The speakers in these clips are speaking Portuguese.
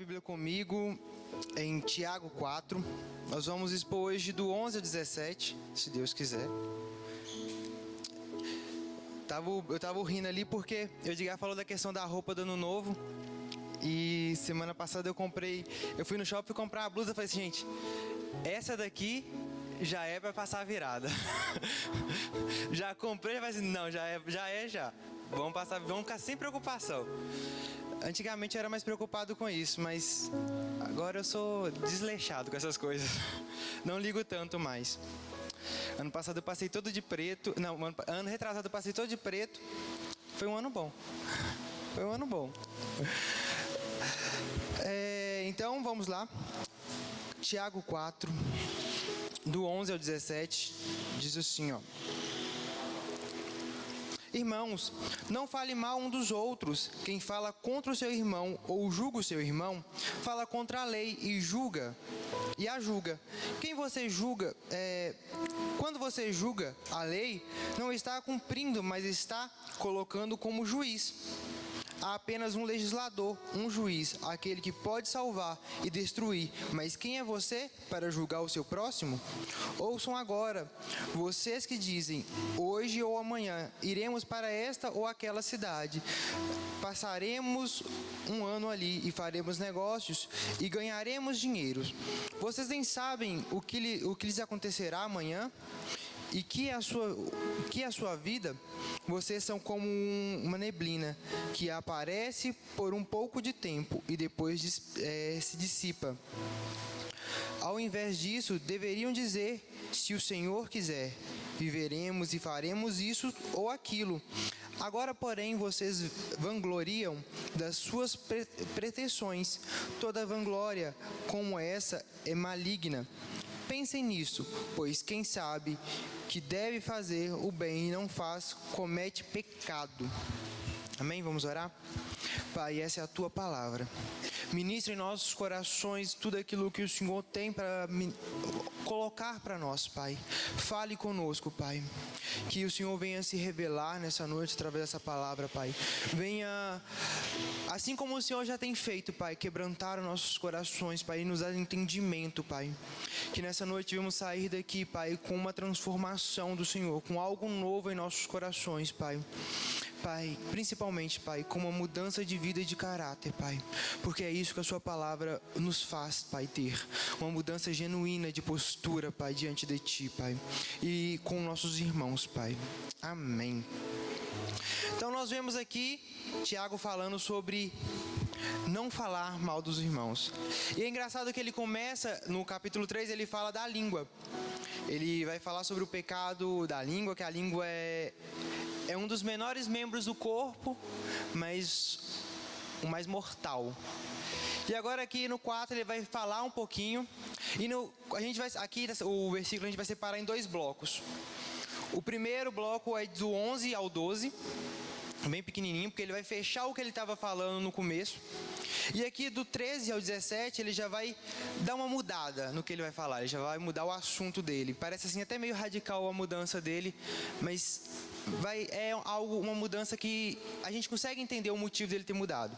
Bíblia comigo em Tiago 4. Nós vamos expor hoje do 11 ao 17, se Deus quiser. Eu tava rindo ali porque o Edgar falou da questão da roupa do ano novo. E semana passada eu fui no shopping comprar a blusa e falei assim, gente, essa daqui já é pra passar a virada. Já comprei, mas não, já é. Vamos ficar sem preocupação. Antigamente eu era mais preocupado com isso, mas agora eu sou desleixado com essas coisas. Não ligo tanto mais. Ano passado eu passei todo de preto. Não, ano retrasado eu passei todo de preto. Foi um ano bom. Então vamos lá. Tiago 4, do 11 ao 17, diz assim, ó. Irmãos, não fale mal um dos outros. Quem fala contra o seu irmão ou julga o seu irmão, fala contra a lei e a julga. Quem você julga, quando você julga a lei, não está cumprindo, mas está colocando como juiz. Há apenas um legislador, um juiz, aquele que pode salvar e destruir. Mas quem é você para julgar o seu próximo? Ouçam agora, vocês que dizem, hoje ou amanhã, iremos para esta ou aquela cidade. Passaremos um ano ali e faremos negócios e ganharemos dinheiro. Vocês nem sabem o que lhes acontecerá amanhã? E que é a sua vida? Vocês são como uma neblina que aparece por um pouco de tempo e depois se dissipa. Ao invés disso, deveriam dizer, se o Senhor quiser, viveremos e faremos isso ou aquilo. Agora, porém, vocês vangloriam das suas pretensões. Toda vanglória como essa é maligna. Pensem nisso, pois quem sabe que deve fazer o bem e não faz, comete pecado. Amém? Vamos orar? Pai, essa é a Tua palavra. Ministra em nossos corações tudo aquilo que o Senhor tem para colocar para nós, Pai. Fale conosco, Pai. Que o Senhor venha se revelar nessa noite através dessa palavra, Pai. Venha, assim como o Senhor já tem feito, Pai, quebrantar os nossos corações, Pai, e nos dar entendimento, Pai. Que nessa noite vamos sair daqui, Pai, com uma transformação do Senhor, com algo novo em nossos corações, Pai. Pai, principalmente, Pai, com uma mudança de vida e de caráter, Pai. Porque é isso que a Sua palavra nos faz, Pai, ter. Uma mudança genuína de postura, Pai, diante de Ti, Pai. E com nossos irmãos, Pai. Amém. Então nós vemos aqui Tiago falando sobre não falar mal dos irmãos. E é engraçado que ele começa, no capítulo 3, ele fala da língua. Ele vai falar sobre o pecado da língua, que a língua é um dos menores membros do corpo, mas o mais mortal. E agora aqui no 4 ele vai falar um pouquinho. E o versículo a gente vai separar em dois blocos. O primeiro bloco é do 11 ao 12, bem pequenininho, porque ele vai fechar o que ele estava falando no começo. E aqui do 13 ao 17 ele já vai dar uma mudada no que ele vai falar. Ele já vai mudar o assunto dele. Parece assim até meio radical a mudança dele, mas uma mudança que a gente consegue entender o motivo dele ter mudado.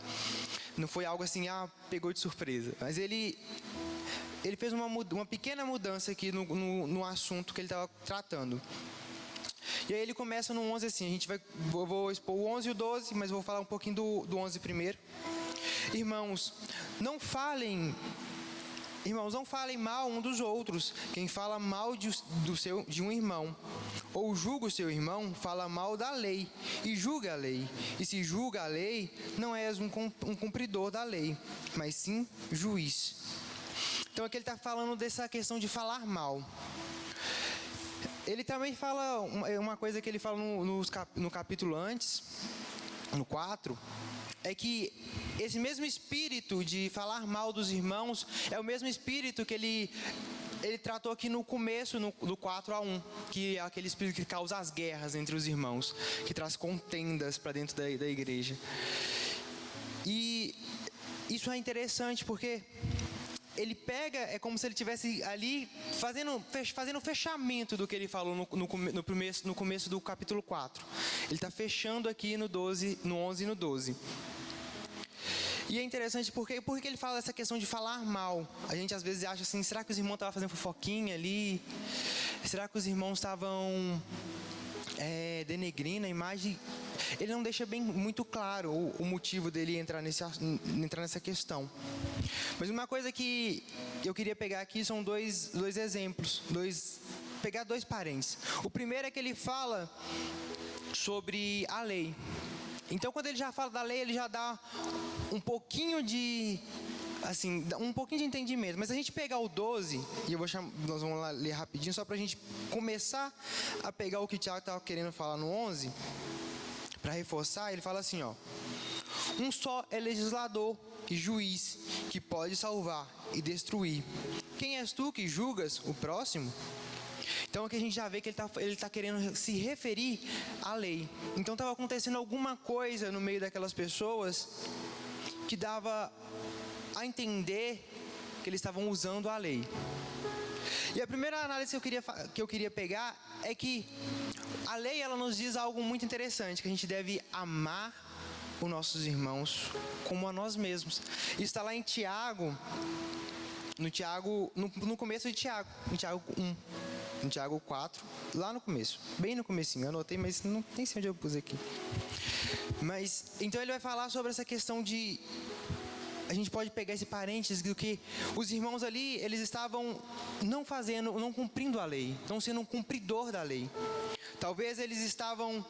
Não foi algo assim, pegou de surpresa. Mas ele fez uma pequena mudança aqui no assunto que ele estava tratando. E aí ele começa no 11 assim, eu vou expor o 11 e o 12, mas vou falar um pouquinho do 11 primeiro. Irmãos, não falem mal um dos outros. Quem fala mal de um irmão ou julga o seu irmão, fala mal da lei e julga a lei. E se julga a lei, não és um cumpridor da lei, mas sim juiz. Então aqui ele está falando dessa questão de falar mal. Ele também fala uma coisa que ele fala no capítulo antes, no 4, é que esse mesmo espírito de falar mal dos irmãos é o mesmo espírito que ele tratou aqui no começo, do 4 a 1, que é aquele espírito que causa as guerras entre os irmãos, que traz contendas para dentro da igreja. E isso é interessante porque ele pega, é como se ele estivesse ali fazendo o fechamento do que ele falou no começo do capítulo 4. Ele está fechando aqui no 11 e no 12. E é interessante porque ele fala essa questão de falar mal. A gente às vezes acha assim, será que os irmãos estavam fazendo fofoquinha ali? Será que os irmãos estavam denegrindo a imagem? Ele não deixa bem muito claro o motivo dele entrar nessa questão. Mas uma coisa que eu queria pegar aqui são dois exemplos, pegar dois parentes. O primeiro é que ele fala sobre a lei. Então, quando ele já fala da lei, ele já dá um pouquinho de entendimento. Mas se a gente pegar o 12, e nós vamos lá ler rapidinho, só para a gente começar a pegar o que o Tiago estava querendo falar no 11, para reforçar, ele fala assim, ó: um só é legislador e juiz, que pode salvar e destruir. Quem és tu que julgas o próximo? Então aqui a gente já vê que ele está querendo se referir à lei. Então estava acontecendo alguma coisa no meio daquelas pessoas que dava a entender que eles estavam usando a lei. E a primeira análise que eu queria pegar é que a lei, ela nos diz algo muito interessante, que a gente deve amar os nossos irmãos como a nós mesmos. Isso está lá em Tiago, no começo de Tiago, em Tiago 1, em Tiago 4, lá no começo, bem no comecinho, eu anotei, mas não tem sei onde eu pus aqui. Mas, então ele vai falar sobre essa questão de... A gente pode pegar esse parênteses do que os irmãos ali, eles estavam não cumprindo a lei, não sendo um cumpridor da lei. Talvez eles estavam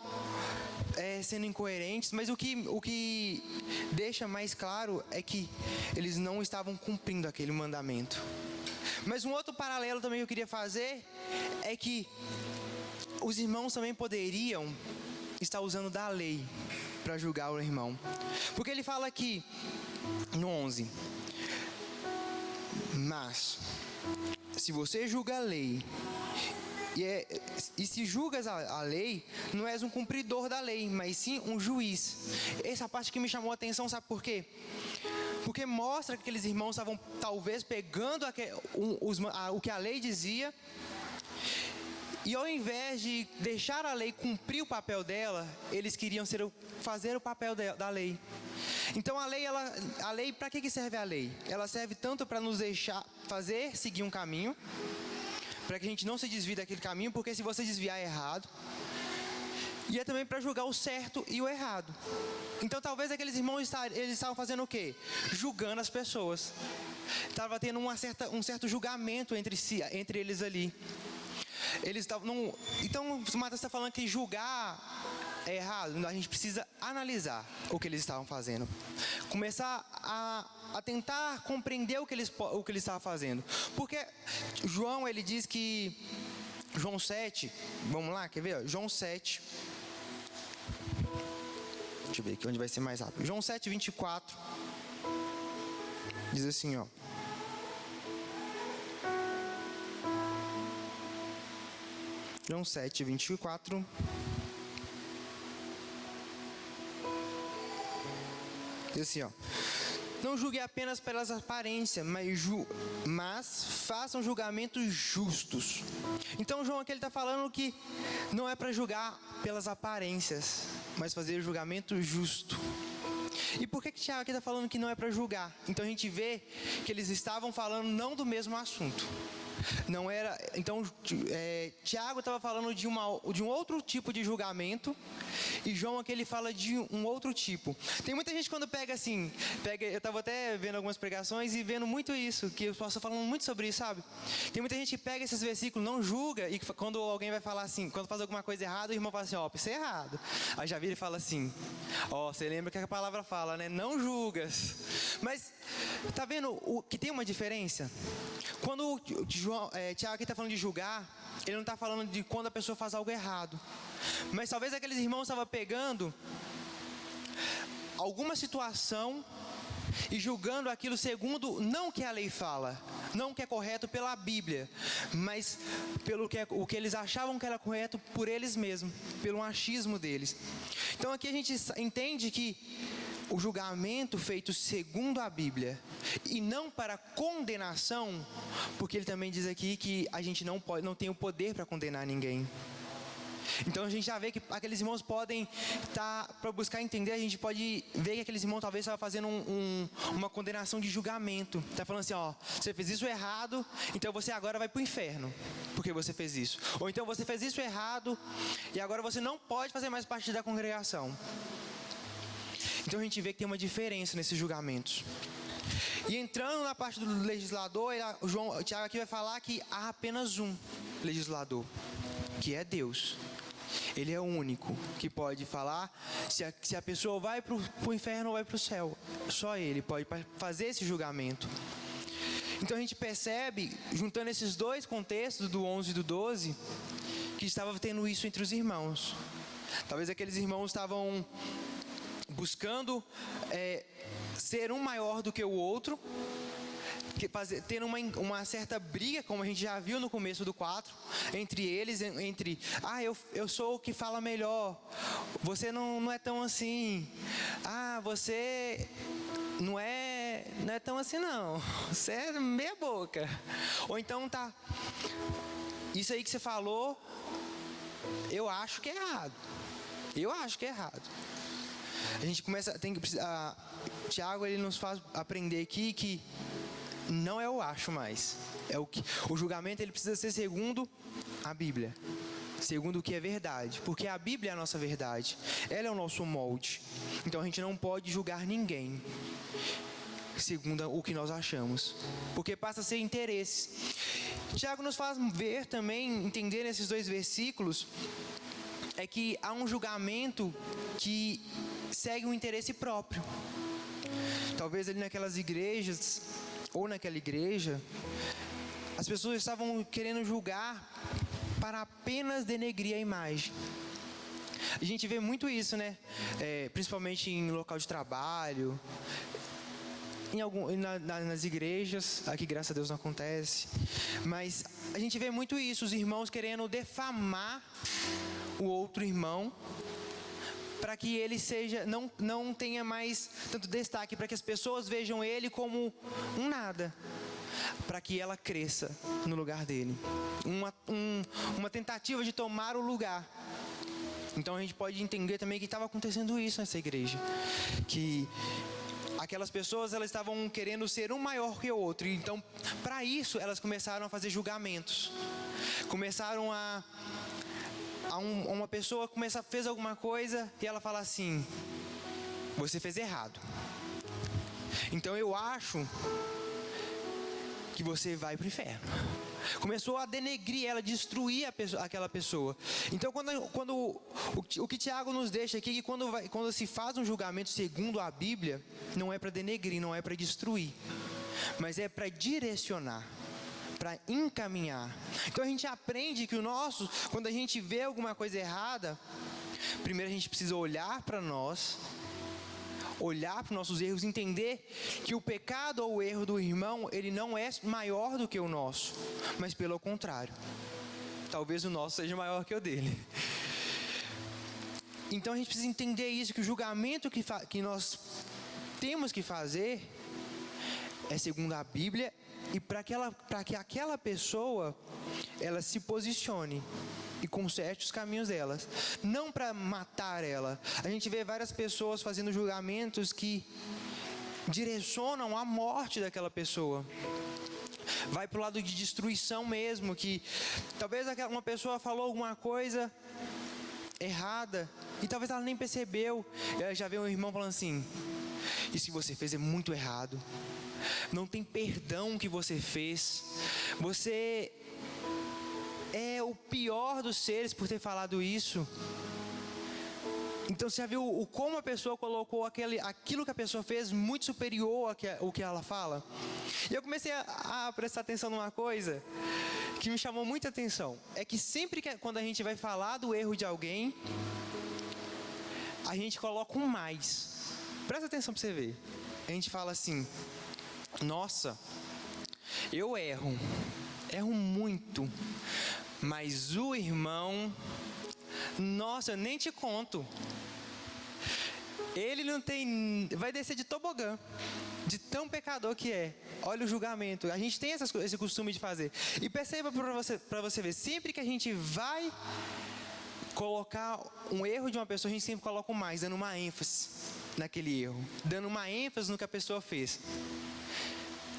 sendo incoerentes, mas o que deixa mais claro é que eles não estavam cumprindo aquele mandamento. Mas um outro paralelo também que eu queria fazer é que os irmãos também poderiam estar usando da lei para julgar o irmão. Porque ele fala aqui no 11: mas se você julga a lei e se julgas a lei, não és um cumpridor da lei, mas sim um juiz. Essa parte que me chamou a atenção, sabe por quê? Porque mostra que aqueles irmãos estavam talvez pegando o que a lei dizia, e ao invés de deixar a lei cumprir o papel dela, eles queriam fazer o papel da lei. Então a lei, para que serve a lei? Ela serve tanto para nos deixar seguir um caminho, para que a gente não se desvie daquele caminho, porque se você desviar é errado. E é também para julgar o certo e o errado. Então talvez aqueles irmãos eles estavam fazendo o quê? Julgando as pessoas. Estava tendo um certo julgamento entre eles ali. Eles estavam... Então o Mateus está falando que julgar é errado. A gente precisa analisar o que eles estavam fazendo. Começar a tentar compreender o que eles estavam fazendo. Porque João, ele diz que... João 7, vamos lá, quer ver? João 7. Deixa eu ver aqui onde vai ser mais rápido. João 7, 24. Diz assim, ó. João 7, 24. Diz assim, ó: não julgue apenas pelas aparências, mas façam julgamentos justos. Então João aqui está falando que não é para julgar pelas aparências, mas fazer julgamento justo. E por que Tiago aqui está falando que não é para julgar? Então a gente vê que eles estavam falando não do mesmo assunto. Não era. Então Tiago estava falando de um outro tipo de julgamento, e João aqui ele fala de um outro tipo. Tem muita gente quando eu estava até vendo algumas pregações e vendo muito isso, que eu posso falando muito sobre isso, sabe? Tem muita gente que pega esses versículos, não julga, e quando alguém vai falar assim, quando faz alguma coisa errada, o irmão fala assim, ó, isso é errado. Aí já vira e fala assim, ó, você lembra que a palavra fala, né? Não julgas. Mas tá vendo que tem uma diferença? Quando Tiago aqui está falando de julgar, ele não está falando de quando a pessoa faz algo errado. Mas talvez aqueles irmãos estavam pegando alguma situação e julgando aquilo segundo não o que a lei fala, não o que é correto pela Bíblia, mas pelo o que eles achavam que era correto por eles mesmos, pelo achismo deles. Então aqui a gente entende que o julgamento feito segundo a Bíblia e não para condenação, porque ele também diz aqui que a gente não tem o poder para condenar ninguém. Então a gente já vê que aqueles irmãos podem estar, para buscar entender, a gente pode ver que aqueles irmãos talvez estavam fazendo uma condenação de julgamento. Está falando assim, ó, você fez isso errado, então você agora vai para o inferno, porque você fez isso. Ou então você fez isso errado, e agora você não pode fazer mais parte da congregação. Então a gente vê que tem uma diferença nesses julgamentos. E entrando na parte do legislador, o Tiago aqui vai falar que há apenas um legislador, que é Deus. Ele é o único que pode falar se a pessoa vai para o inferno ou vai para o céu. Só Ele pode fazer esse julgamento. Então a gente percebe, juntando esses dois contextos, do 11 e do 12, que estava tendo isso entre os irmãos. Talvez aqueles irmãos estavam buscando ser um maior do que o outro, tendo uma certa briga, como a gente já viu no começo do 4, entre eles, eu sou o que fala melhor, você não é tão assim, você não é tão assim não, você é meia boca, ou então isso aí que você falou, eu acho que é errado. A gente começa, Tiago, ele nos faz aprender aqui que não é eu acho mais, o julgamento ele precisa ser segundo a Bíblia, segundo o que é verdade, porque a Bíblia é a nossa verdade, ela é o nosso molde. Então a gente não pode julgar ninguém segundo o que nós achamos, porque passa a ser interesse. Tiago nos faz ver também, entender nesses dois versículos, é que há um julgamento que segue um interesse próprio. Talvez ali naquelas igrejas, ou naquela igreja, as pessoas estavam querendo julgar para apenas denegrir a imagem. A gente vê muito isso, né? Principalmente em local de trabalho, nas igrejas, aqui graças a Deus não acontece, mas a gente vê muito isso, os irmãos querendo defamar o outro irmão, para que ele não tenha mais tanto destaque, para que as pessoas vejam ele como um nada, para que ela cresça no lugar dele, uma tentativa de tomar o lugar. Então a gente pode entender também que estava acontecendo isso nessa igreja, que aquelas pessoas elas estavam querendo ser um maior que o outro, então para isso elas começaram a fazer julgamentos, começaram uma pessoa fez alguma coisa e ela fala assim, você fez errado, então eu acho que você vai para o inferno. Começou a denegrir ela, destruir aquela pessoa. Então o que Tiago nos deixa aqui é que quando se faz um julgamento segundo a Bíblia, não é para denegrir, não é para destruir, mas é para direcionar, para encaminhar. Então a gente aprende que quando a gente vê alguma coisa errada, primeiro a gente precisa olhar para nós, olhar para os nossos erros, entender que o pecado ou o erro do irmão, ele não é maior do que o nosso, mas pelo contrário, talvez o nosso seja maior que o dele. Então a gente precisa entender isso, que o julgamento que nós temos que fazer é segundo a Bíblia, e para que aquela pessoa ela se posicione e conserte os caminhos delas, não para matar ela. A gente vê várias pessoas fazendo julgamentos que direcionam a morte daquela pessoa, vai para o lado de destruição mesmo, que talvez uma pessoa falou alguma coisa errada e talvez ela nem percebeu, e ela já vê um irmão falando assim, isso que você fez é muito errado, não tem perdão que você fez, você é o pior dos seres por ter falado isso. Então você já viu como a pessoa colocou aquilo que a pessoa fez muito superior ao que ela fala? E eu comecei a prestar atenção numa coisa que me chamou muita atenção. É que sempre quando a gente vai falar do erro de alguém, a gente coloca um mais. Presta atenção para você ver. A gente fala assim, nossa, eu erro muito, mas o irmão, nossa, eu nem te conto, ele não tem, vai descer de tobogã, de tão pecador que é. Olha o julgamento, a gente tem esse costume de fazer. E perceba para você ver, sempre que a gente vai colocar um erro de uma pessoa, a gente sempre coloca o mais, dando uma ênfase naquele erro, dando uma ênfase no que a pessoa fez.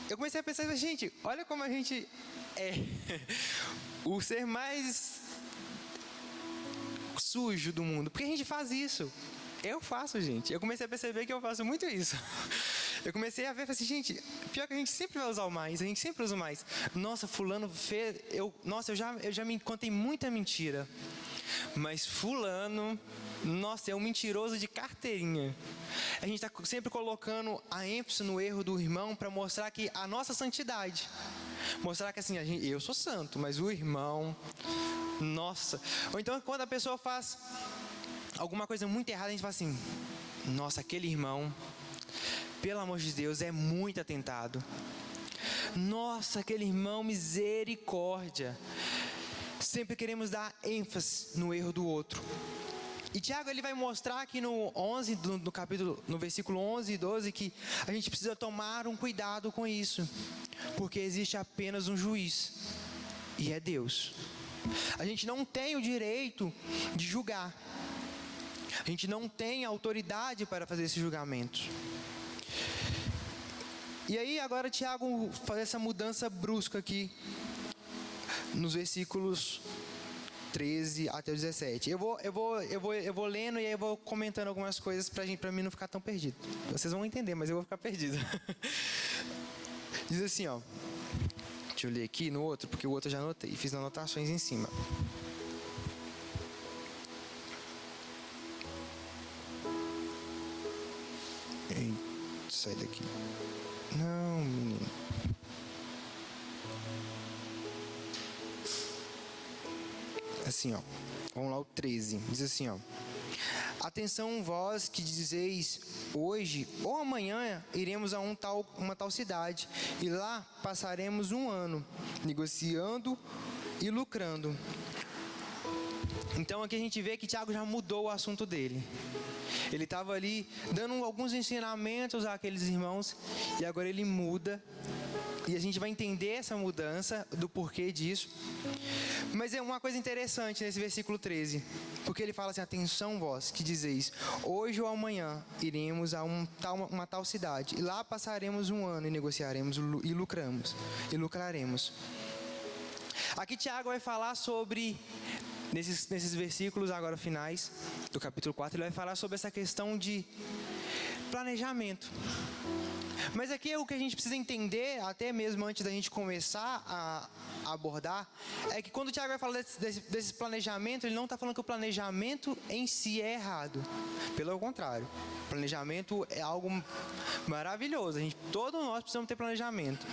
Eu comecei a pensar, gente, olha como a gente é o ser mais sujo do mundo. Porque a gente faz isso. Eu faço, gente. Eu comecei a perceber que eu faço muito isso. Eu comecei a ver, falei assim, gente, pior que a gente sempre vai usar o mais, a gente sempre usa o mais. Nossa, fulano fez, eu já me contei muita mentira. Mas fulano, nossa, é um mentiroso de carteirinha. A gente está sempre colocando a ênfase no erro do irmão para mostrar que a nossa santidade. Mostrar que assim, eu sou santo, mas o irmão, nossa. Ou então quando a pessoa faz alguma coisa muito errada, a gente fala assim, nossa, aquele irmão, pelo amor de Deus, é muito atentado. Nossa, aquele irmão, misericórdia. Sempre queremos dar ênfase no erro do outro. E Tiago, ele vai mostrar aqui no 11, no capítulo, no versículo 11 e 12, que a gente precisa tomar um cuidado com isso. Porque existe apenas um juiz, e é Deus. A gente não tem o direito de julgar. A gente não tem autoridade para fazer esse julgamento. E aí agora Tiago faz essa mudança brusca aqui, nos versículos 13 até o 17. Eu vou lendo e aí eu vou comentando algumas coisas para mim não ficar tão perdido. Vocês vão entender, mas eu vou ficar perdido. Diz assim, ó. Deixa eu ler aqui no outro, porque o outro eu já anotei. Fiz anotações em cima. Sai daqui. Não, menino. Assim, ó. Vamos lá, o 13. Diz assim, ó. Atenção vós que dizeis, hoje ou amanhã iremos a uma tal cidade, e lá passaremos um ano, negociando e lucrando. Então aqui a gente vê que Tiago já mudou o assunto dele. Ele estava ali dando alguns ensinamentos àqueles irmãos, e agora ele muda. E a gente vai entender essa mudança, do porquê disso. Mas é uma coisa interessante nesse versículo 13. Porque ele fala assim, atenção vós que dizeis, hoje ou amanhã iremos a uma tal cidade. E lá passaremos um ano e negociaremos e lucraremos. Aqui Tiago vai falar sobre, nesses versículos agora finais do capítulo 4, ele vai falar sobre essa questão de planejamento. Mas aqui o que a gente precisa entender, até mesmo antes da gente começar a abordar, é que quando o Tiago vai falar desse planejamento, ele não está falando que o planejamento em si é errado. Pelo contrário, planejamento é algo maravilhoso. Todos nós precisamos ter planejamento.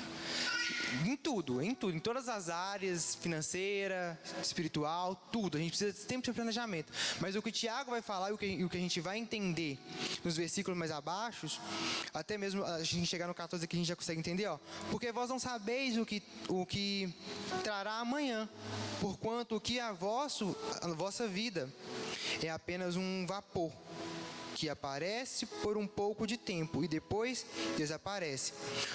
Em tudo, em todas as áreas, financeira, espiritual, tudo. A gente precisa sempre ter planejamento. Mas o que o Tiago vai falar e o que a gente vai entender nos versículos mais abaixo, até mesmo a gente chegar no 14 aqui a gente já consegue entender, ó. Porque vós não sabeis o que trará amanhã, porquanto o que a vossa vida é apenas um vapor, que aparece por um pouco de tempo e depois desaparece.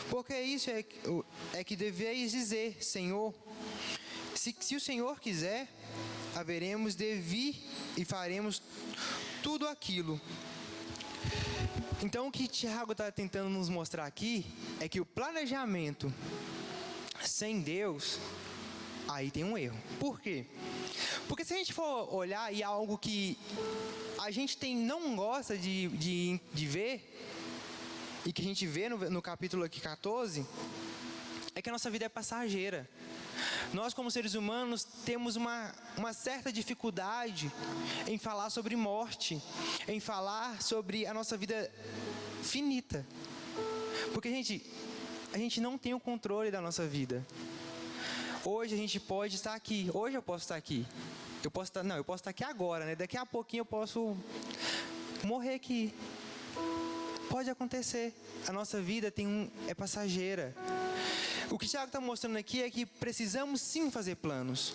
Porque isso é que deveis dizer, Senhor, se o Senhor quiser, haveremos de vir e faremos tudo aquilo. Então o que Tiago está tentando nos mostrar aqui é que o planejamento sem Deus, aí tem um erro. Por quê? Porque se a gente for olhar e algo que a gente não gosta de ver, e que a gente vê no capítulo aqui 14, é que a nossa vida é passageira. Nós, como seres humanos, temos uma certa dificuldade em falar sobre morte, em falar sobre a nossa vida finita. Porque, a gente não tem o controle da nossa vida. Hoje a gente pode estar aqui, hoje eu posso estar aqui. Eu posso estar aqui agora, né? Daqui a pouquinho eu posso morrer aqui. Pode acontecer. A nossa vida é passageira. O que o Tiago está mostrando aqui é que precisamos sim fazer planos,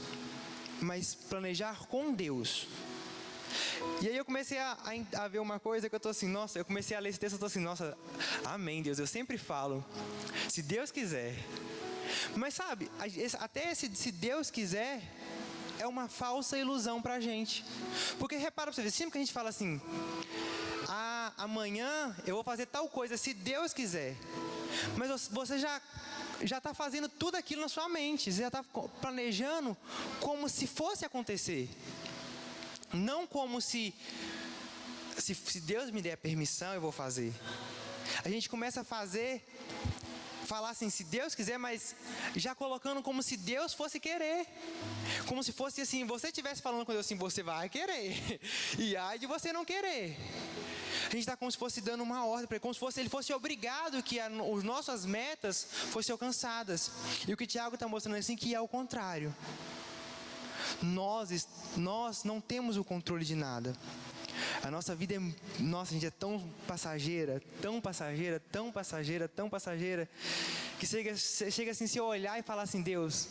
mas planejar com Deus. E aí eu comecei a ver uma coisa que eu estou assim, nossa, eu comecei a ler esse texto, eu estou assim, nossa, amém, Deus, eu sempre falo, se Deus quiser. Mas sabe, até se Deus quiser, é uma falsa ilusão pra gente. Porque repara pra você ver, sempre que a gente fala assim, amanhã eu vou fazer tal coisa, se Deus quiser. Mas você já está fazendo tudo aquilo na sua mente. Você já está planejando como se fosse acontecer. Não como se Deus me der a permissão, eu vou fazer. A gente começa a falar assim, se Deus quiser, mas já colocando como se Deus fosse querer. Como se fosse assim, você estivesse falando com Deus assim, você vai querer. E ai de você não querer. A gente está como se fosse dando uma ordem para ele, como se ele fosse obrigado que as nossas metas fossem alcançadas. E o que Tiago está mostrando assim, que é o contrário. Nós não temos o controle de nada. A nossa vida a gente é tão passageira, tão passageira, tão passageira, tão passageira, que chega assim, se eu olhar e falar assim, Deus,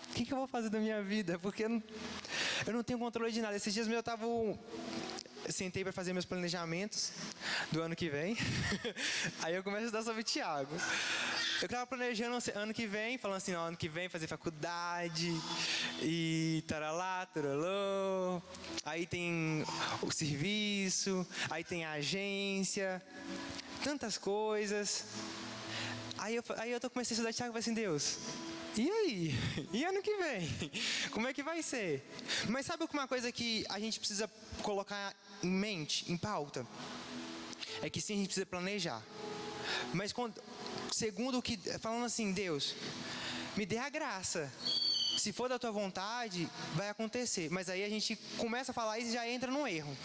o que eu vou fazer da minha vida? Porque eu não tenho controle de nada. Esses dias eu sentei para fazer meus planejamentos do ano que vem. Aí eu começo a estudar sobre Tiago. Eu estava planejando ano que vem, falando assim, ano que vem fazer faculdade e taralá, taralô. Aí tem o serviço, aí tem a agência, tantas coisas. Aí eu comecei a estudar Tiago e falei assim, Deus, e aí? E ano que vem? Como é que vai ser? Mas sabe uma coisa que a gente precisa colocar em mente, em pauta? É que sim, a gente precisa planejar. Mas segundo o que... Falando assim, Deus, me dê a graça. Se for da tua vontade, vai acontecer. Mas aí a gente começa a falar isso e já entra num erro.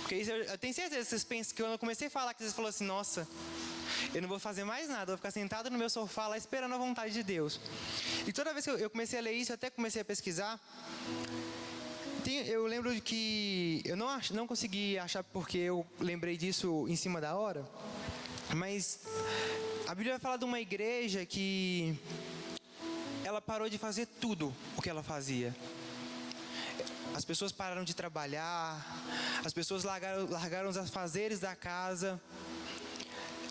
Porque isso, eu tenho certeza que vocês pensam que quando eu comecei a falar, que vocês falaram assim, nossa, eu não vou fazer mais nada, eu vou ficar sentado no meu sofá lá esperando a vontade de Deus. E toda vez que eu comecei a ler isso, eu até comecei a pesquisar. Eu lembro que eu não consegui achar porque eu lembrei disso em cima da hora. Mas a Bíblia vai falar de uma igreja que ela parou de fazer tudo o que ela fazia. As pessoas pararam de trabalhar, as pessoas largaram os afazeres da casa,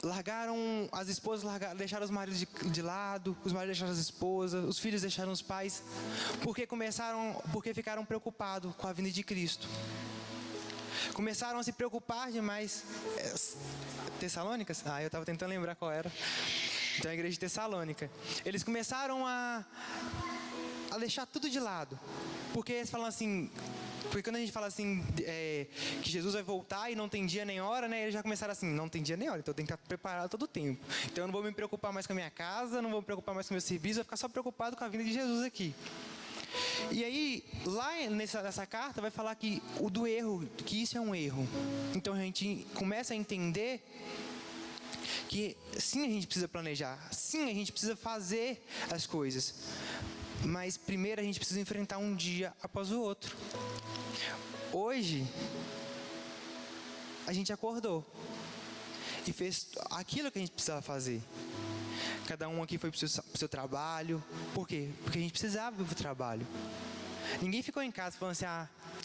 largaram as esposas, deixaram os maridos de lado, os maridos deixaram as esposas, os filhos deixaram os pais, porque ficaram preocupados com a vinda de Cristo. Começaram a se preocupar demais. Tessalônicas? Eu estava tentando lembrar qual era. Então a igreja de Tessalônica. Eles começaram a deixar tudo de lado. Porque eles falam assim... Porque quando a gente fala assim, que Jesus vai voltar e não tem dia nem hora, né? Eles já começaram assim, não tem dia nem hora, então eu tenho que estar preparado todo o tempo. Então eu não vou me preocupar mais com a minha casa, não vou me preocupar mais com o meu serviço, vou ficar só preocupado com a vinda de Jesus aqui. E aí, lá nessa carta vai falar que do erro, que isso é um erro. Então a gente começa a entender que sim, a gente precisa planejar, sim, a gente precisa fazer as coisas. Mas primeiro a gente precisa enfrentar um dia após o outro. Hoje, a gente acordou e fez aquilo que a gente precisava fazer. Cada um aqui foi para o seu trabalho. Por quê? Porque a gente precisava ir para o trabalho. Ninguém ficou em casa falando assim,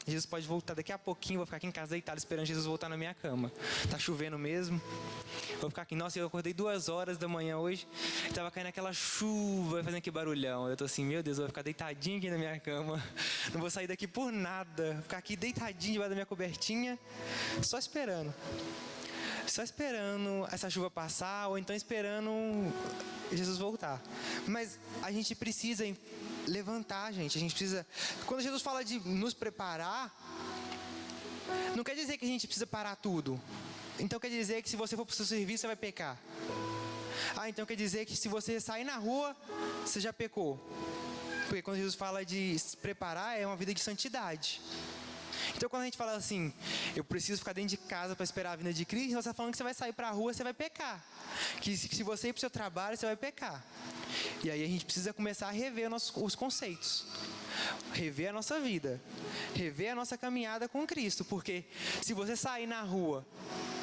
Jesus pode voltar daqui a pouquinho, vou ficar aqui em casa deitado esperando Jesus voltar na minha cama. Tá chovendo mesmo. Vou ficar aqui. Nossa, eu acordei 2h da manhã hoje. Tava caindo aquela chuva, fazendo aquele barulhão. Eu tô assim, meu Deus, eu vou ficar deitadinho aqui na minha cama. Não vou sair daqui por nada. Vou ficar aqui deitadinho debaixo da minha cobertinha, só esperando. Só esperando essa chuva passar, ou então esperando Jesus voltar. Mas a gente precisa levantar, gente. A gente precisa... Quando Jesus fala de nos preparar, não quer dizer que a gente precisa parar tudo. Então quer dizer que se você for para o seu serviço, você vai pecar. Então quer dizer que se você sair na rua, você já pecou. Porque quando Jesus fala de se preparar, é uma vida de santidade. Então quando a gente fala assim, eu preciso ficar dentro de casa para esperar a vinda de Cristo, você está falando que você vai sair para a rua, você vai pecar. Que se você ir para o seu trabalho, você vai pecar. E aí a gente precisa começar a rever os conceitos. Rever a nossa vida. Rever a nossa caminhada com Cristo. Porque se você sair na rua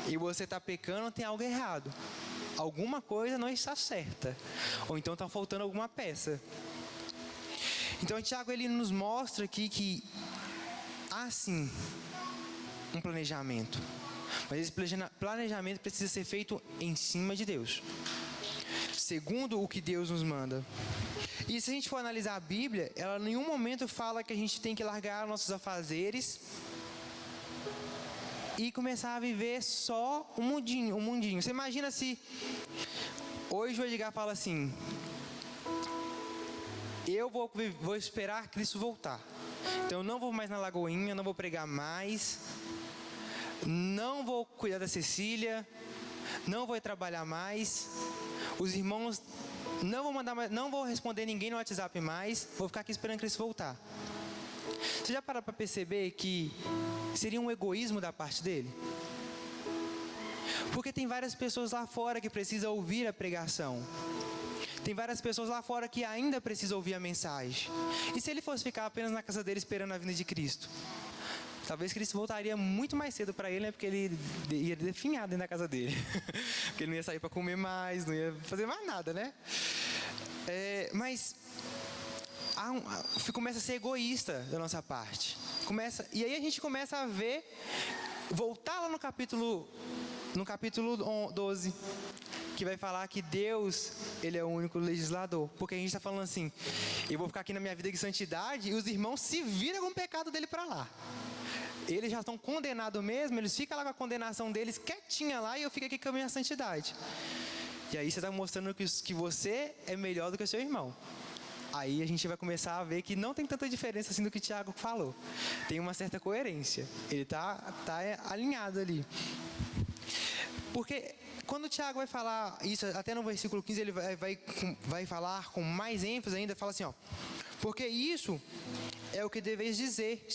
e você está pecando, tem algo errado. Alguma coisa não está certa. Ou então está faltando alguma peça. Então o Tiago ele nos mostra aqui que há sim um planejamento. Mas esse planejamento precisa ser feito em cima de Deus. Segundo o que Deus nos manda. E se a gente for analisar a Bíblia, ela em nenhum momento fala que a gente tem que largar nossos afazeres e começar a viver só um mundinho. Você imagina se hoje o Edgar fala assim: eu vou esperar Cristo voltar. Então eu não vou mais na Lagoinha, não vou pregar mais, não vou cuidar da Cecília, não vou trabalhar mais, os irmãos não vou mandar mais, não vou responder ninguém no WhatsApp mais, vou ficar aqui esperando Cristo voltar. Você já parou para perceber que seria um egoísmo da parte dele? Porque tem várias pessoas lá fora que precisam ouvir a pregação. Tem várias pessoas lá fora que ainda precisam ouvir a mensagem. E se ele fosse ficar apenas na casa dele esperando a vinda de Cristo? Talvez Cristo voltaria muito mais cedo para ele, né? Porque ele ia definhar dentro da casa dele. Porque ele não ia sair para comer mais, não ia fazer mais nada, né? Mas começa a ser egoísta da nossa parte. E aí a gente começa a ver, voltar lá no capítulo 12, que vai falar que Deus, Ele é o único legislador. Porque a gente está falando assim: eu vou ficar aqui na minha vida de santidade, e os irmãos se viram com o pecado dele para lá. Eles já estão condenados mesmo, eles ficam lá com a condenação deles quietinha lá, e eu fico aqui com a minha santidade. E aí você está mostrando que você é melhor do que o seu irmão. Aí a gente vai começar a ver que não tem tanta diferença assim do que o Tiago falou. Tem uma certa coerência. Ele tá alinhado ali. Porque quando o Tiago vai falar isso, até no versículo 15, ele vai falar com mais ênfase ainda, fala assim, ó: porque isso é o que deveis dizer.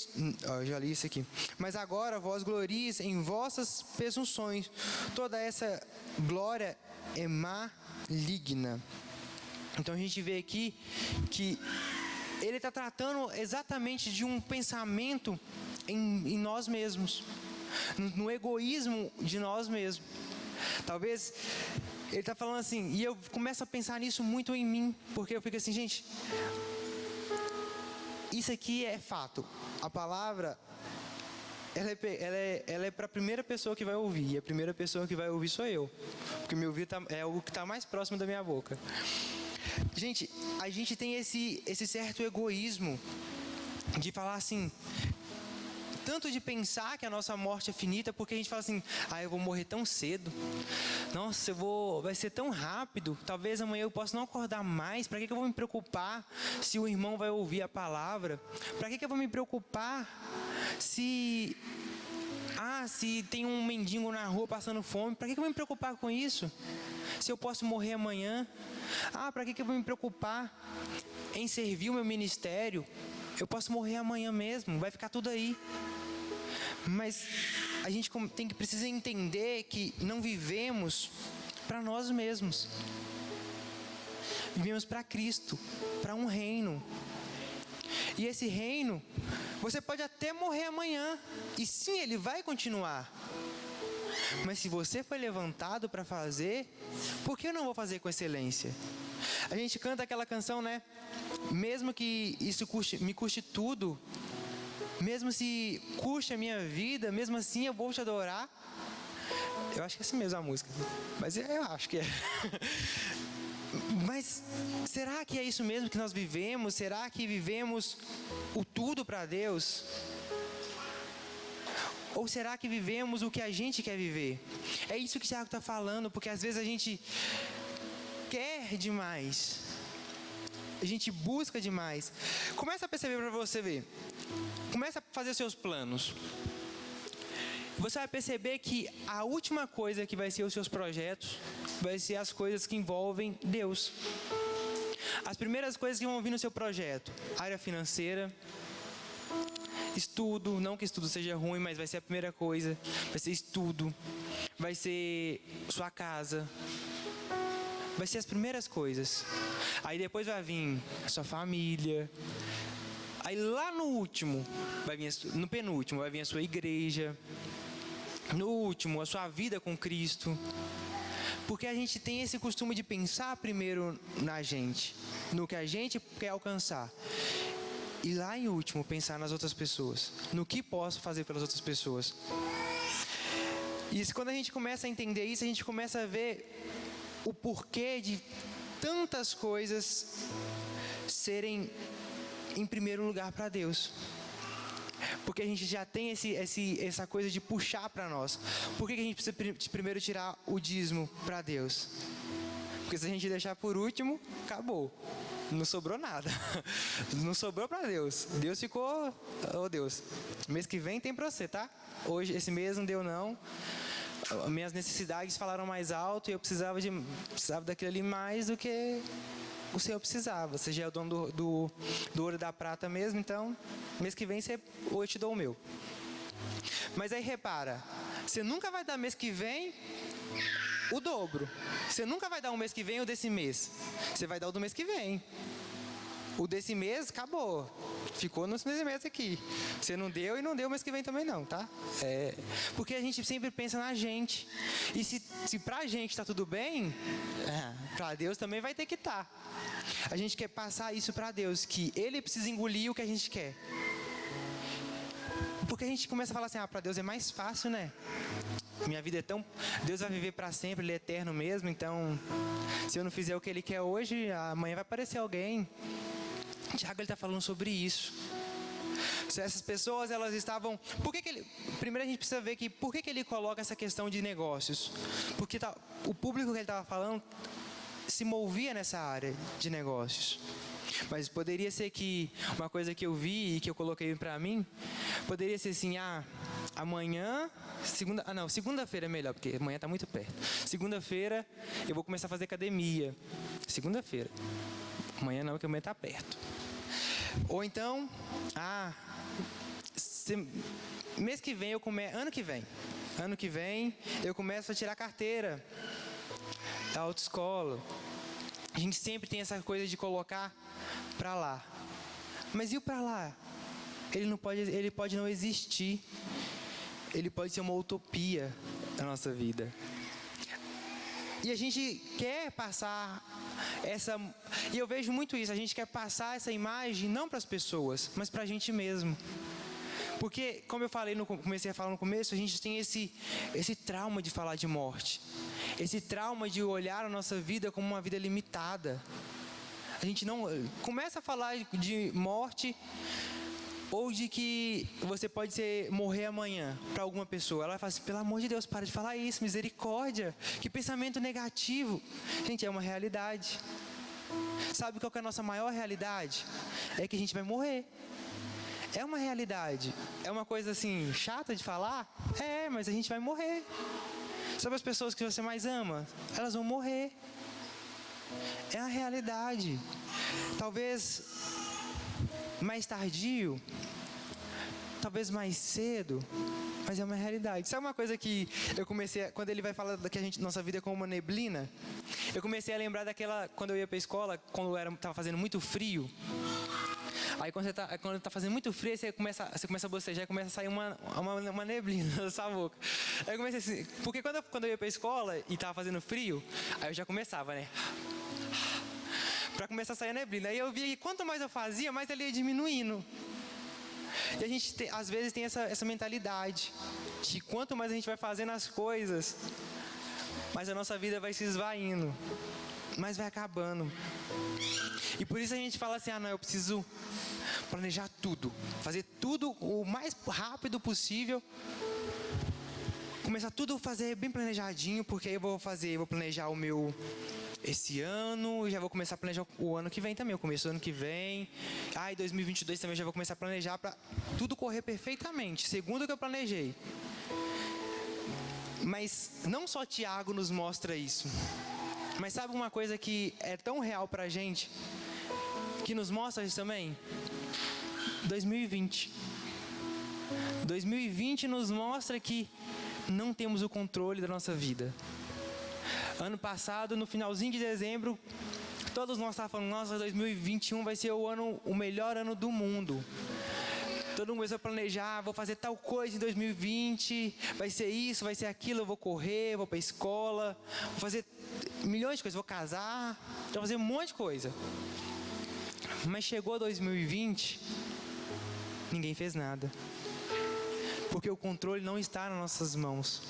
Eu já li isso aqui. Mas agora vós glorieis em vossas presunções. Toda essa glória é maligna. Então a gente vê aqui que ele está tratando exatamente de um pensamento em nós mesmos, no egoísmo de nós mesmos. Talvez ele está falando assim, e eu começo a pensar nisso muito em mim, porque eu fico assim, gente, isso aqui é fato. A palavra, ela é para a primeira pessoa que vai ouvir, e a primeira pessoa que vai ouvir sou eu, porque meu ouvido é o que está mais próximo da minha boca. Gente, a gente tem esse certo egoísmo de falar assim, tanto de pensar que a nossa morte é finita, porque a gente fala assim, eu vou morrer tão cedo, nossa, vai ser tão rápido, talvez amanhã eu possa não acordar mais, para que eu vou me preocupar se o irmão vai ouvir a palavra? Para que eu vou me preocupar se tem um mendigo na rua passando fome? Para que eu vou me preocupar com isso? Se eu posso morrer amanhã? Para que eu vou me preocupar em servir o meu ministério? Eu posso morrer amanhã mesmo, vai ficar tudo aí. Mas a gente precisa entender que não vivemos para nós mesmos. Vivemos para Cristo, para um reino. E esse reino, você pode até morrer amanhã, e sim, ele vai continuar. Mas se você foi levantado para fazer, por que eu não vou fazer com excelência? A gente canta aquela canção, né? Mesmo que isso me custe tudo, mesmo se custe a minha vida, mesmo assim eu vou te adorar. Eu acho que é assim mesmo a música, mas eu acho que é. Mas será que é isso mesmo que nós vivemos? Será que vivemos o tudo para Deus? Ou será que vivemos o que a gente quer viver? É isso que o Tiago está falando, porque às vezes a gente quer demais, a gente busca demais. Começa a perceber para você ver. Começa a fazer seus planos. Você vai perceber que a última coisa que vai ser os seus projetos vai ser as coisas que envolvem Deus. As primeiras coisas que vão vir no seu projeto: área financeira, estudo. Não que estudo seja ruim, mas vai ser a primeira coisa. Vai ser estudo, vai ser sua casa, vai ser as primeiras coisas. Aí depois vai vir a sua família. Aí lá no último, no penúltimo, vai vir a sua igreja. No último, a sua vida com Cristo. Porque a gente tem esse costume de pensar primeiro na gente, no que a gente quer alcançar. E lá em último, pensar nas outras pessoas, no que posso fazer pelas outras pessoas. E quando a gente começa a entender isso, a gente começa a ver o porquê de tantas coisas serem em primeiro lugar para Deus. Porque a gente já tem essa coisa de puxar para nós. Por que a gente precisa primeiro tirar o dízimo para Deus? Porque se a gente deixar por último, acabou. Não sobrou nada. Não sobrou para Deus. Deus ficou... Oh Deus, mês que vem tem para você, tá? Hoje, esse mês não deu não. Minhas necessidades falaram mais alto e eu precisava daquilo ali mais do que o Senhor precisava. Você já é o dono do ouro e da prata mesmo, então mês que vem hoje eu te dou o meu. Mas aí repara, você nunca vai dar mês que vem o dobro. Você nunca vai dar um mês que vem o desse mês. Você vai dar o do mês que vem. O desse mês acabou. Ficou nos meses aqui. Você não deu e não deu o mês que vem também não, tá? Porque a gente sempre pensa na gente. E se pra gente tá tudo bem, pra Deus também vai ter que estar. A gente quer passar isso pra Deus, que Ele precisa engolir o que a gente quer. Porque a gente começa a falar assim, pra Deus é mais fácil, né? Minha vida é tão... Deus vai viver para sempre, Ele é eterno mesmo, então... Se eu não fizer o que Ele quer hoje, amanhã vai aparecer alguém. Tiago, ele está falando sobre isso. Se essas pessoas, elas estavam... Primeiro a gente precisa ver que... Por que ele coloca essa questão de negócios? Porque o público que ele estava falando se movia nessa área de negócios. Mas poderia ser que... Uma coisa que eu vi e que eu coloquei para mim... Poderia ser assim, amanhã... Segunda-feira é melhor, porque amanhã está muito perto. Segunda-feira eu vou começar a fazer academia. Segunda-feira. Amanhã não, porque amanhã está perto. Ou então, mês que vem ano que vem eu começo a tirar carteira da autoescola. A gente sempre tem essa coisa de colocar para lá. Mas e o para lá? Ele pode não existir. Ele pode ser uma utopia na nossa vida. E a gente quer passar essa... E eu vejo muito isso. A gente quer passar essa imagem não para as pessoas, mas para a gente mesmo. Porque, como eu comecei a falar no começo, a gente tem esse trauma de falar de morte. Esse trauma de olhar a nossa vida como uma vida limitada. A gente não... Começa a falar de morte... Ou de que você pode morrer amanhã para alguma pessoa. Ela vai falar assim, pelo amor de Deus, para de falar isso, misericórdia. Que pensamento negativo. Gente, é uma realidade. Sabe qual que é a nossa maior realidade? É que a gente vai morrer. É uma realidade. É uma coisa assim, chata de falar? Mas a gente vai morrer. Sabe as pessoas que você mais ama? Elas vão morrer. É a realidade. Talvez... mais tardio, talvez mais cedo, mas é uma realidade. Sabe uma coisa que eu comecei, quando ele vai falar que nossa vida é como uma neblina, eu comecei a lembrar daquela, quando eu ia para a escola, quando estava fazendo muito frio. Aí quando tá fazendo muito frio, você começa a bocejar e começa a sair uma neblina da sua boca. Aí eu comecei assim, porque quando eu ia para a escola e estava fazendo frio, aí eu já começava, né? Para começar a sair a neblina. Aí eu via que quanto mais eu fazia, mais ele ia diminuindo. E a gente às vezes tem essa mentalidade de quanto mais a gente vai fazendo as coisas, mais a nossa vida vai se esvaindo, mais vai acabando. E por isso a gente fala assim, não, eu preciso planejar tudo, fazer tudo o mais rápido possível, começar tudo a fazer bem planejadinho, porque aí eu vou planejar o meu... esse ano, já vou começar a planejar o ano que vem também, o começo do ano que vem. Em 2022 também já vou começar a planejar para tudo correr perfeitamente, segundo o que eu planejei. Mas não só Tiago nos mostra isso. Mas sabe uma coisa que é tão real pra gente, que nos mostra isso também? 2020. 2020 nos mostra que não temos o controle da nossa vida. Ano passado, no finalzinho de dezembro, todos nós estávamos falando, nossa, 2021 vai ser o melhor ano do mundo. Todo mundo começou a planejar, vou fazer tal coisa em 2020, vai ser isso, vai ser aquilo, eu vou correr, vou para a escola, vou fazer milhões de coisas, vou casar, vou fazer um monte de coisa. Mas chegou 2020, ninguém fez nada. Porque o controle não está nas nossas mãos.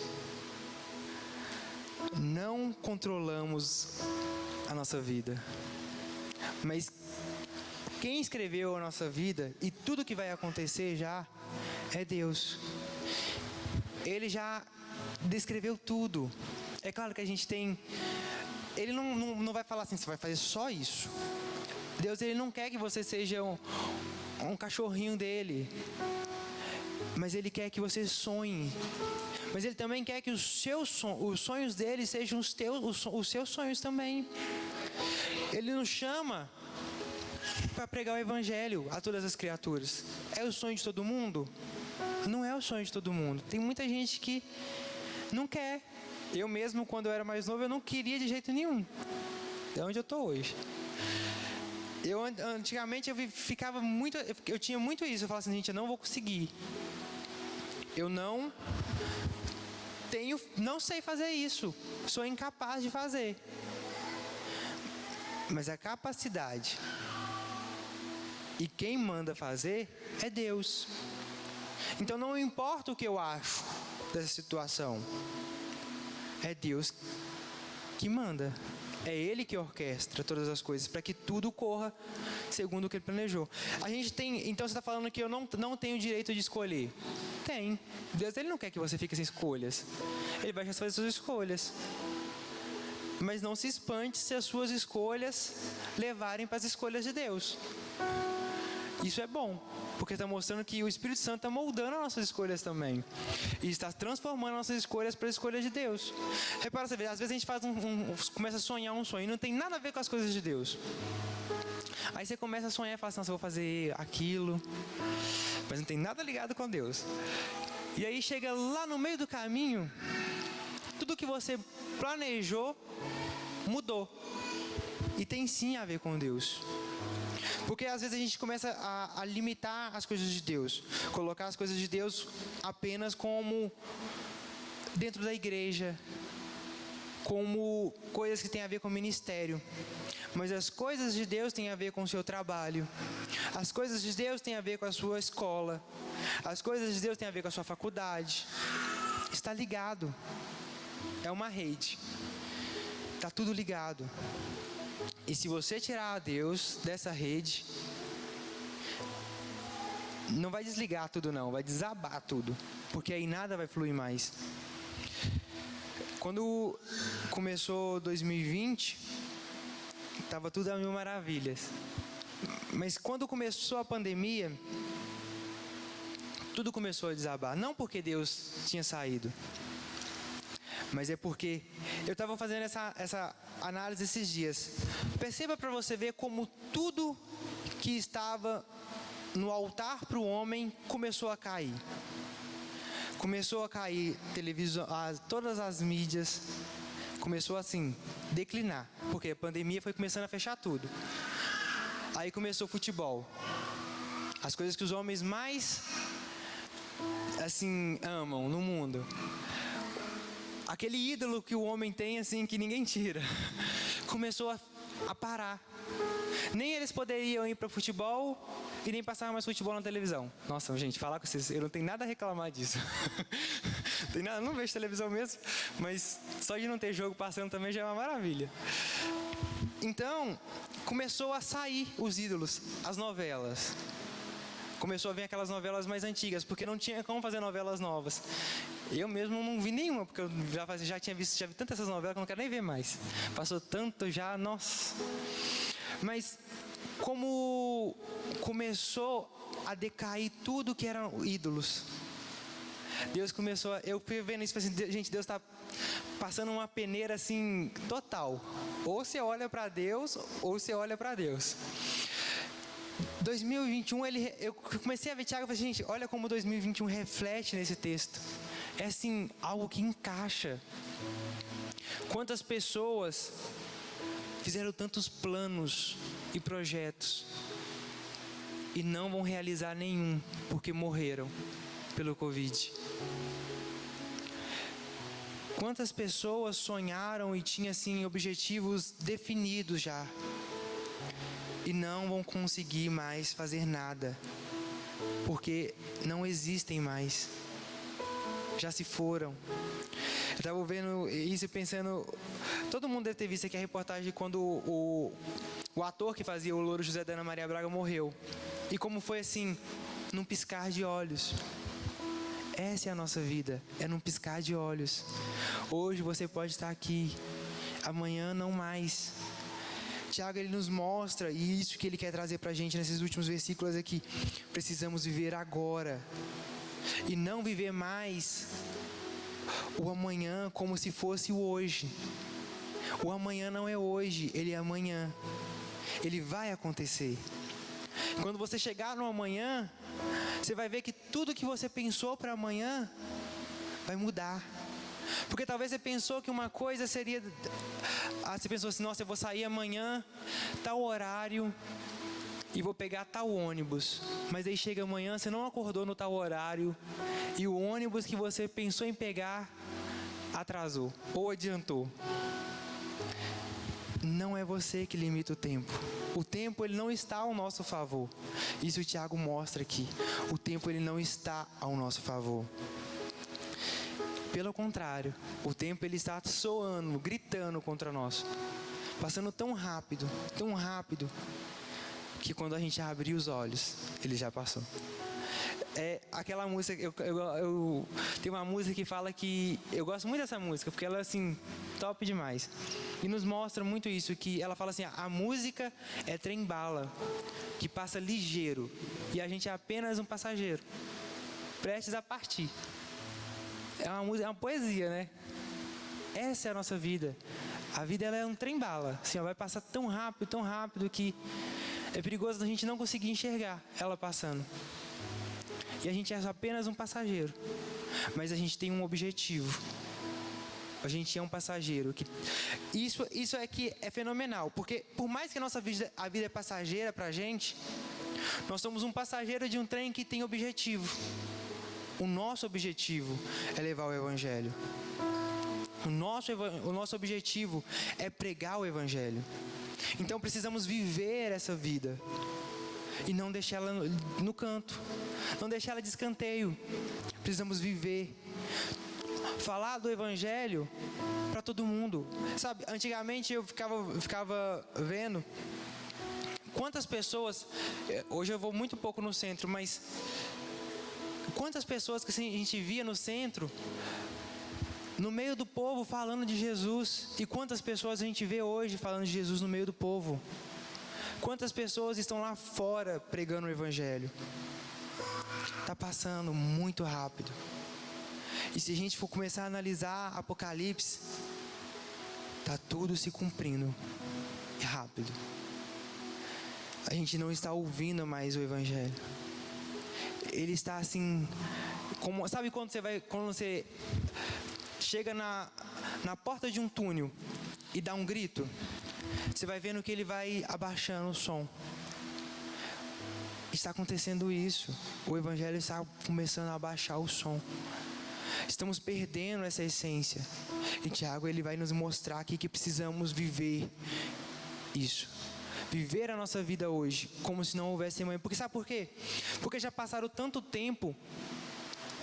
Não controlamos a nossa vida. Mas quem escreveu a nossa vida e tudo que vai acontecer já é Deus. Ele já descreveu tudo. É claro que a gente tem... Ele não vai falar assim, você vai fazer só isso. Deus, Ele não quer que você seja um cachorrinho dele. Mas Ele quer que você sonhe. Mas Ele também quer que os sonhos dele sejam os seus sonhos também. Ele nos chama para pregar o Evangelho a todas as criaturas. É o sonho de todo mundo? Não é o sonho de todo mundo. Tem muita gente que não quer. Eu mesmo, quando eu era mais novo, eu não queria de jeito nenhum. É onde eu estou hoje. Antigamente eu ficava muito... Eu tinha muito isso. Eu falava assim, gente, eu não vou conseguir. Eu não sei fazer isso. Sou incapaz de fazer. Mas a capacidade e quem manda fazer é Deus. Então não importa o que eu acho dessa situação. É Deus que manda. É Ele que orquestra todas as coisas para que tudo corra segundo o que Ele planejou. A gente tem... Então você está falando que eu não tenho o direito de escolher. Tem. Deus, Ele não quer que você fique sem escolhas. Ele vai fazer suas escolhas. Mas não se espante se as suas escolhas levarem para as escolhas de Deus. Isso é bom, porque está mostrando que o Espírito Santo está moldando as nossas escolhas também. E está transformando nossas escolhas para as escolhas de Deus. Repara, você vê, às vezes a gente começa a sonhar um sonho e não tem nada a ver com as coisas de Deus. Aí você começa a sonhar e fala assim, nossa, eu vou fazer aquilo, mas não tem nada ligado com Deus. E aí chega lá no meio do caminho, tudo que você planejou mudou. E tem sim a ver com Deus. Porque às vezes a gente começa a limitar as coisas de Deus. Colocar as coisas de Deus apenas como dentro da igreja. Como coisas que têm a ver com o ministério. Mas as coisas de Deus têm a ver com o seu trabalho. As coisas de Deus têm a ver com a sua escola. As coisas de Deus têm a ver com a sua faculdade. Está ligado. É uma rede. Está tudo ligado. E se você tirar Deus dessa rede, não vai desligar tudo não, vai desabar tudo. Porque aí nada vai fluir mais. Quando começou 2020, estava tudo a mil maravilhas. Mas quando começou a pandemia, tudo começou a desabar. Não porque Deus tinha saído, mas é porque eu estava fazendo essa análise esses dias. Perceba para você ver como tudo que estava no altar para o homem começou a cair. Começou a cair televisão, todas as mídias. Começou assim, declinar. Porque a pandemia foi começando a fechar tudo. Aí começou o futebol. As coisas que os homens mais assim amam no mundo. Aquele ídolo que o homem tem, assim, que ninguém tira. Começou a parar. Nem eles poderiam ir para o futebol e nem passar mais futebol na televisão. Nossa, gente, falar com vocês, eu não tenho nada a reclamar disso. Tem nada, não vejo televisão mesmo, mas só de não ter jogo passando também já é uma maravilha. Então, começou a sair os ídolos, as novelas. Começou a vir aquelas novelas mais antigas, porque não tinha como fazer novelas novas. Eu mesmo não vi nenhuma, porque eu já vi tantas essas novelas que eu não quero nem ver mais. Passou tanto já, nossa. Mas como começou a decair tudo que eram ídolos, Deus começou eu fui vendo isso, assim, gente, Deus está passando uma peneira assim, total. Ou você olha para Deus, ou você olha para Deus. 2021, eu comecei a ver Tiago e falei, gente, olha como 2021 reflete nesse texto. É assim, algo que encaixa. Quantas pessoas fizeram tantos planos e projetos e não vão realizar nenhum, porque morreram pelo Covid. Quantas pessoas sonharam e tinham assim objetivos definidos já e não vão conseguir mais fazer nada, porque não existem mais, já se foram. Eu estava vendo isso e pensando, todo mundo deve ter visto aqui a reportagem de quando o O ator que fazia o Louro José da Ana Maria Braga morreu. E como foi assim, num piscar de olhos. Essa é a nossa vida, é num piscar de olhos. Hoje você pode estar aqui, amanhã não mais. Tiago, ele nos mostra, e isso que ele quer trazer para a gente nesses últimos versículos aqui. Precisamos viver agora. E não viver mais o amanhã como se fosse o hoje. O amanhã não é hoje, ele é amanhã. Ele vai acontecer. Quando você chegar no amanhã, você vai ver que tudo que você pensou para amanhã vai mudar. Porque talvez você pensou que uma coisa seria... você pensou assim, nossa, eu vou sair amanhã, tal horário, e vou pegar tal ônibus. Mas aí chega amanhã, você não acordou no tal horário, e o ônibus que você pensou em pegar, atrasou, ou adiantou. Não é você que limita o tempo. O tempo, ele não está ao nosso favor. Isso o Tiago mostra aqui. O tempo, ele não está ao nosso favor. Pelo contrário, o tempo, ele está soando, gritando contra nós. Passando tão rápido, que quando a gente abrir os olhos, ele já passou. É aquela música, eu tenho uma música que fala que... Eu gosto muito dessa música, porque ela é assim, top demais. E nos mostra muito isso, que ela fala assim, a música é trem-bala, que passa ligeiro, e a gente é apenas um passageiro, prestes a partir. É uma música, é uma poesia, né? Essa é a nossa vida. A vida, ela é um trem-bala, assim, vai passar tão rápido que é perigoso a gente não conseguir enxergar ela passando. E a gente é apenas um passageiro, mas a gente tem um objetivo. A gente é um passageiro. Isso é que é fenomenal, porque por mais que a vida é passageira para a gente, nós somos um passageiro de um trem que tem objetivo. O nosso objetivo é levar o Evangelho. O nosso objetivo é pregar o Evangelho. Então precisamos viver essa vida e não deixar ela no canto, não deixar ela de escanteio. Precisamos viver, falar do Evangelho para todo mundo. Sabe, antigamente eu ficava vendo quantas pessoas, hoje eu vou muito pouco no centro, mas quantas pessoas que a gente via no centro, no meio do povo, falando de Jesus. E quantas pessoas a gente vê hoje falando de Jesus no meio do povo. Quantas pessoas estão lá fora pregando o Evangelho. Está passando muito rápido. E se a gente for começar a analisar Apocalipse, está tudo se cumprindo rápido. A gente não está ouvindo mais o Evangelho. Ele está assim, sabe quando você chega na porta de um túnel e dá um grito? Você vai vendo que ele vai abaixando o som. Está acontecendo isso. O Evangelho está começando a abaixar o som. Estamos perdendo essa essência. E Tiago, ele vai nos mostrar aqui que precisamos viver isso. Viver a nossa vida hoje, como se não houvesse amanhã. Porque sabe por quê? Porque já passaram tanto tempo,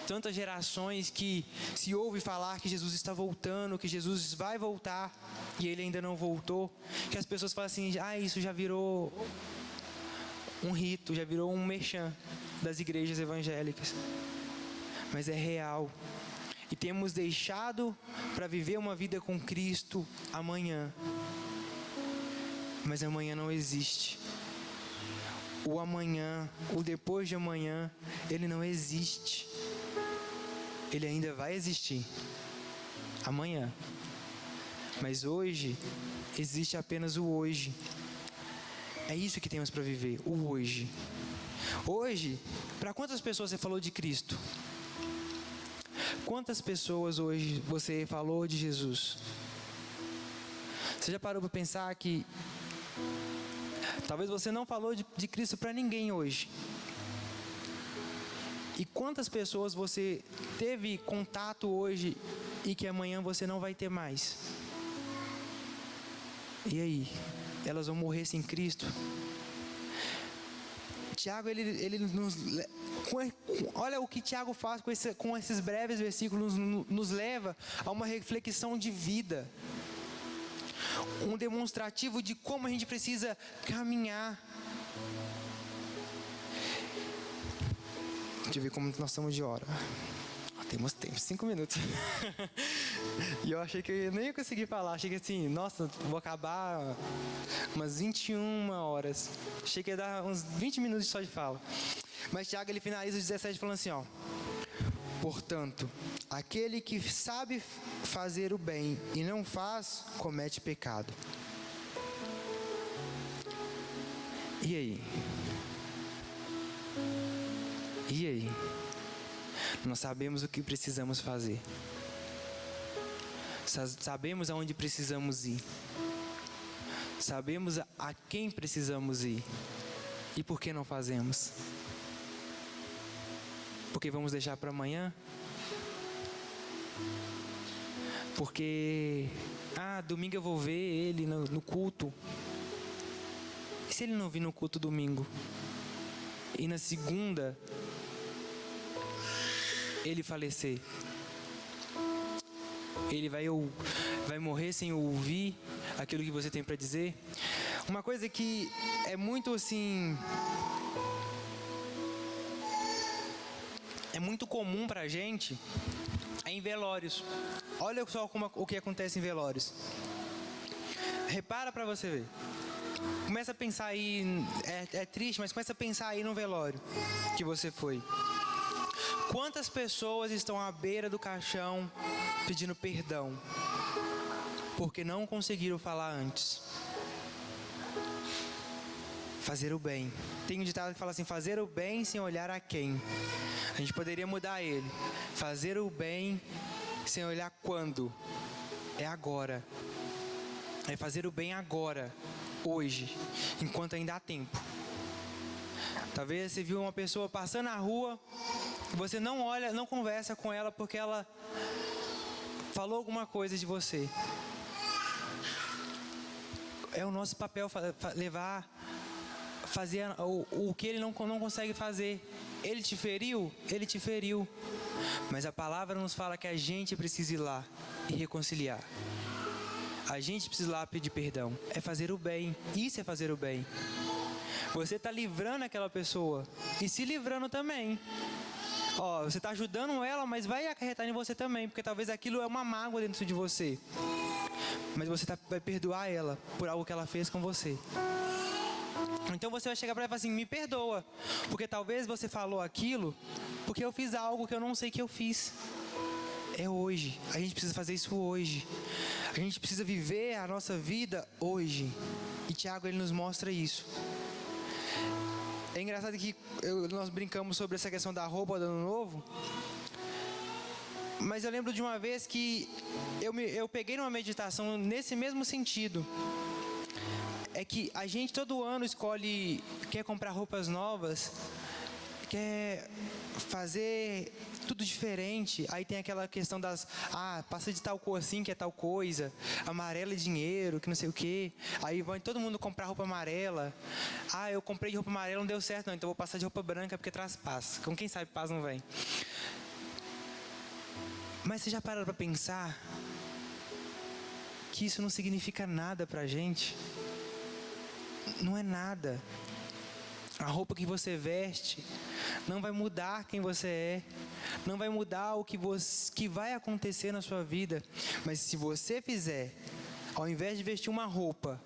tantas gerações, que se ouve falar que Jesus está voltando, que Jesus vai voltar, e ele ainda não voltou, que as pessoas falam assim, isso já virou um rito, já virou um merchan das igrejas evangélicas. Mas é real. E temos deixado para viver uma vida com Cristo amanhã. Mas amanhã não existe. O amanhã, o depois de amanhã, ele não existe. Ele ainda vai existir amanhã. Mas hoje, existe apenas o hoje. É isso que temos para viver, o hoje. Hoje, para quantas pessoas você falou de Cristo? Quantas pessoas hoje você falou de Jesus? Você já parou para pensar que talvez você não falou de Cristo para ninguém hoje? E quantas pessoas você teve contato hoje e que amanhã você não vai ter mais? E aí? Elas vão morrer sem Cristo? Tiago, ele nos... Olha o que Tiago faz com esses breves versículos, nos leva a uma reflexão de vida. um demonstrativo de como a gente precisa caminhar. Deixa eu ver como nós estamos de hora. Temos tempo, 5 minutos. E eu achei que eu nem ia conseguir falar. Achei que assim, nossa, vou acabar umas 21 horas. Achei que ia dar uns 20 minutos só de fala. Mas Tiago, ele finaliza os 17 falando assim, ó. Portanto, aquele que sabe fazer o bem e não faz, comete pecado. E aí? E aí? Nós sabemos o que precisamos fazer. Sabemos aonde precisamos ir. Sabemos a quem precisamos ir. E por que não fazemos? Porque vamos deixar para amanhã? Porque, domingo eu vou ver ele no culto. E se ele não vir no culto domingo? E na segunda ele falecer? Ele vai morrer sem ouvir aquilo que você tem para dizer? Uma coisa que é muito assim, é muito comum pra gente, é em velórios. Olha só o que acontece em velórios. Repara pra você ver. Começa a pensar aí, é triste, mas começa a pensar aí no velório que você foi. Quantas pessoas estão à beira do caixão pedindo perdão porque não conseguiram falar antes? Fazer o bem. Tem um ditado que fala assim: fazer o bem sem olhar a quem. A gente poderia mudar ele. Fazer o bem sem olhar quando. É agora. É fazer o bem agora, hoje, enquanto ainda há tempo. Talvez você viu uma pessoa passando na rua, você não olha, não conversa com ela porque ela falou alguma coisa de você. É o nosso papel fazer o que ele não consegue fazer. Ele te feriu? Ele te feriu. Mas a palavra nos fala que a gente precisa ir lá e reconciliar. A gente precisa ir lá pedir perdão. É fazer o bem. Isso é fazer o bem. Você está livrando aquela pessoa e se livrando também. Você está ajudando ela, mas vai acarretar em você também, porque talvez aquilo é uma mágoa dentro de você. Mas você vai perdoar ela por algo que ela fez com você. Então você vai chegar para ela e falar assim: me perdoa, porque talvez você falou aquilo porque eu fiz algo que eu não sei que eu fiz. É hoje. A gente precisa fazer isso hoje. A gente precisa viver a nossa vida hoje. E Tiago, ele nos mostra isso. É engraçado que nós brincamos sobre essa questão da roupa do ano novo. Mas eu lembro de uma vez que eu peguei numa meditação nesse mesmo sentido. É que a gente todo ano quer comprar roupas novas, quer fazer tudo diferente. Aí tem aquela questão passa de tal cor assim que é tal coisa, amarelo é dinheiro, que não sei o que. Aí vai todo mundo comprar roupa amarela. Eu comprei de roupa amarela, não deu certo não, então vou passar de roupa branca porque traz paz. Com quem sabe paz não vem. Mas você já parou para pensar que isso não significa nada pra gente? Não é nada. A roupa que você veste não vai mudar quem você é, não vai mudar o que vai acontecer na sua vida. Mas se você fizer, ao invés de vestir uma roupa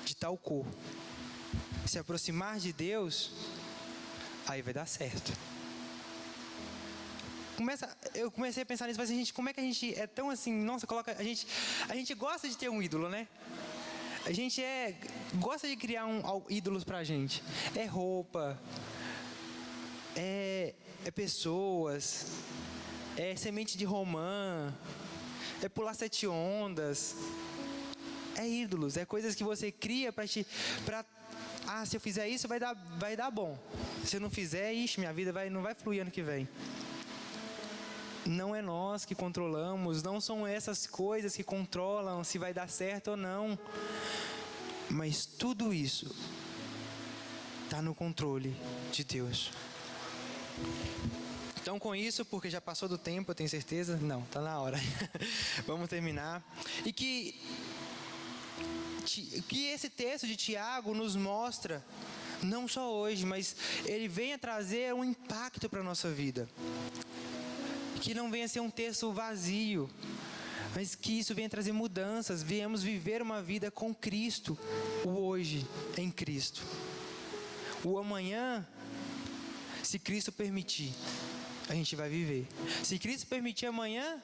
de tal cor, se aproximar de Deus, aí vai dar certo. Eu comecei a pensar nisso, mas como é que a gente é tão assim, nossa, a gente gosta de ter um ídolo, né? A gente gosta de criar ídolos pra gente. É roupa, é pessoas, é semente de romã, é pular 7 ondas. É ídolos, é coisas que você cria se eu fizer isso vai dar bom. Se eu não fizer, minha vida não vai fluir ano que vem. Não é nós que controlamos, não são essas coisas que controlam se vai dar certo ou não. Mas tudo isso está no controle de Deus. Então com isso, porque já passou do tempo, eu tenho certeza. Não, está na hora. Vamos terminar. E que que esse texto de Tiago nos mostra, não só hoje, mas ele venha trazer um impacto para a nossa vida. Que não venha ser um texto vazio, mas que isso venha trazer mudanças, venhamos viver uma vida com Cristo, o hoje em Cristo. O amanhã, se Cristo permitir, a gente vai viver. Se Cristo permitir amanhã,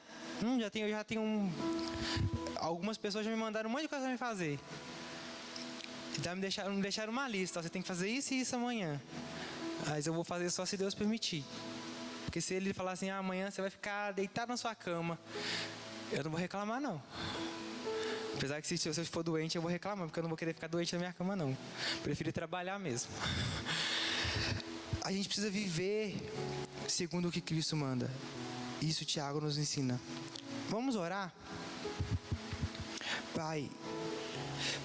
algumas pessoas já me mandaram um monte de coisa para me fazer. Me deixaram uma lista, você tem que fazer isso e isso amanhã. Mas eu vou fazer só se Deus permitir. Porque se ele falar assim, amanhã você vai ficar deitado na sua cama, eu não vou reclamar não. Apesar que se eu for doente eu vou reclamar, porque eu não vou querer ficar doente na minha cama não. Prefiro trabalhar mesmo. A gente precisa viver segundo o que Cristo manda. Isso Tiago nos ensina. Vamos orar? Pai,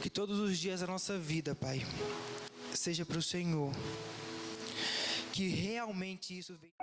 que todos os dias da nossa vida, Pai, seja para o Senhor. Que realmente isso venha...